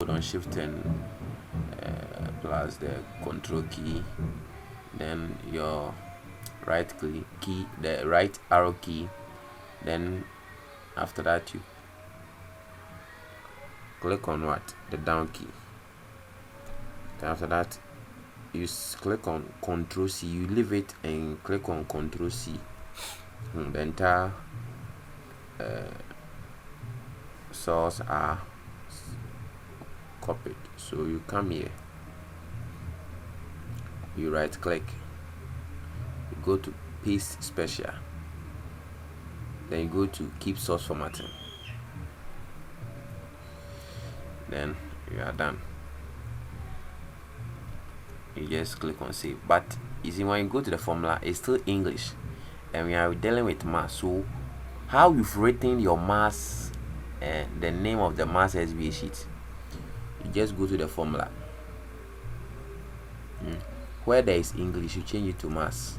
hold on shift and plus the control key, then your right click key, the right arrow key, then after that you click on what, the down key. Then after that you click on control C, you leave it and click on control C. The entire source are copied. So you come here, you right click, you go to paste special, then you go to keep source formatting, then you are done. You just click on save. But you see, when you go to the formula, it's still English and we are dealing with mass. So how you've written your mass and the name of the mass SBA sheet, you just go to the formula. Where there is English, you change it to mass.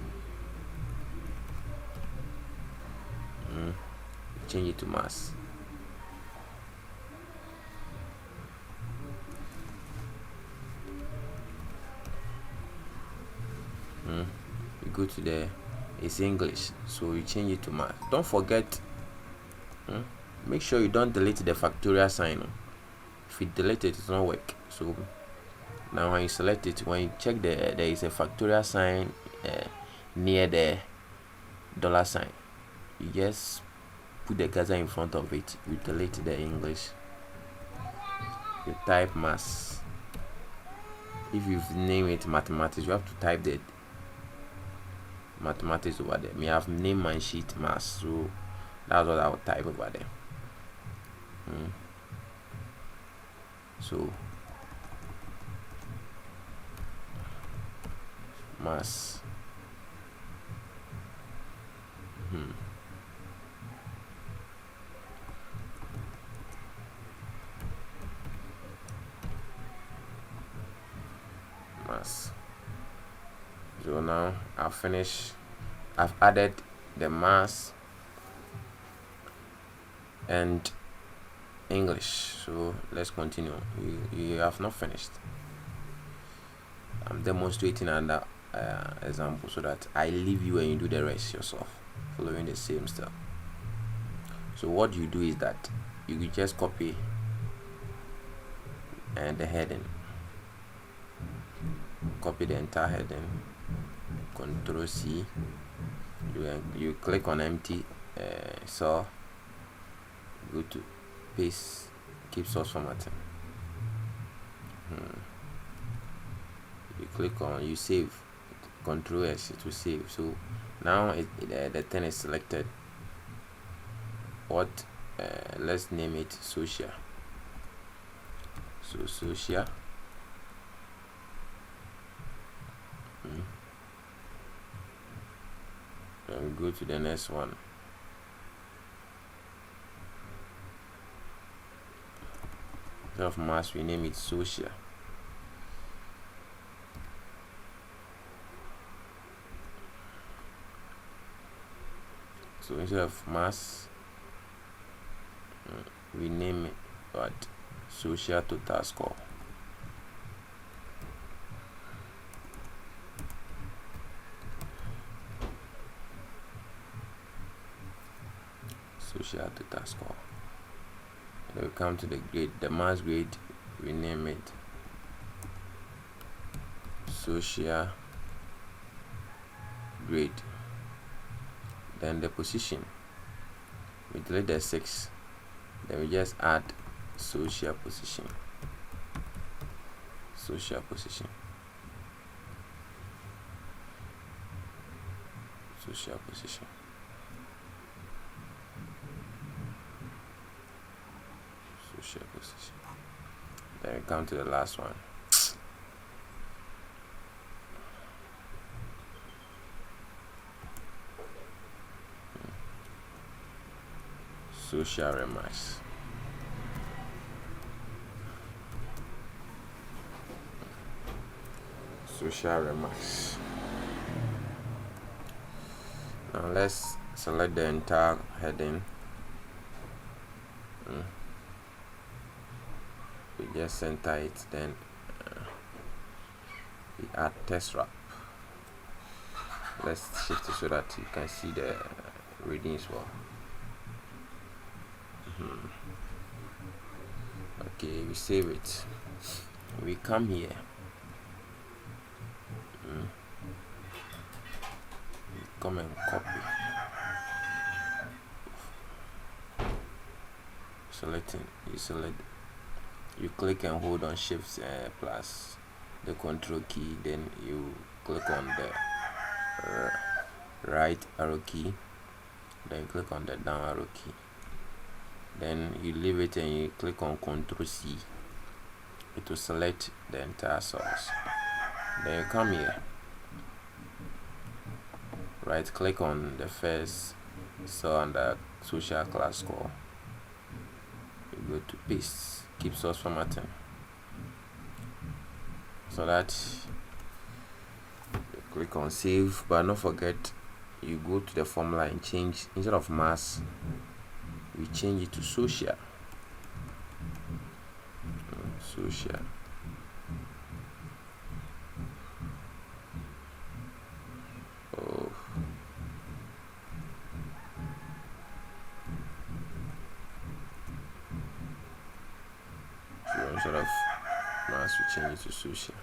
Change it to mass. You go to the, it's English, so you change it to mass. Don't forget, make sure you don't delete the factorial sign. If you delete it, it won't work. So now when you select it, when you check there is a factorial sign near the dollar sign, you just put the cursor in front of it, you delete the English, you type mass. If you've named it mathematics, you have to type the mathematics over there. Me have named my sheet mass, so that's what I'll type over there. So mass. Mass. So now I've finished. I've added the mass and English. So let's continue. You have not finished. I'm demonstrating another example so that I leave you and you do the rest yourself, following the same step. So what you do is that you will just copy and the heading, copy the entire heading, Control C, you click on empty cell, go to paste, keep source formatting, you click on, you save, Control S, it will save. So now the thing is selected. What let's name it social. So social, and go to the next one. Instead of mass, we name it social. So instead of mass, we name it what? Social total score. Social total score. Then we come to the grade, the mass grade, we name it social grade. Then the position, we delete the 6, then we just add social position. Social position. Social position. Social position. Then we come to the last one. Social remarks. Social remarks. Now let's select the entire heading. we just center it, then we add test wrap. Let's shift it so that you can see the readings well. Okay, we save it. We come here. Come and copy. You click and hold on shift plus the control key, then you click on the right arrow key, then click on the down arrow key, then you leave it and you click on control C. It will select the entire source. Then you come here, right click on the first cell under social class score, you go to paste, keep source formatting, so that you click on save. But don't forget, you go to the formula and change, instead of mass we change it to social. Oh, so instead of mass we change it to social.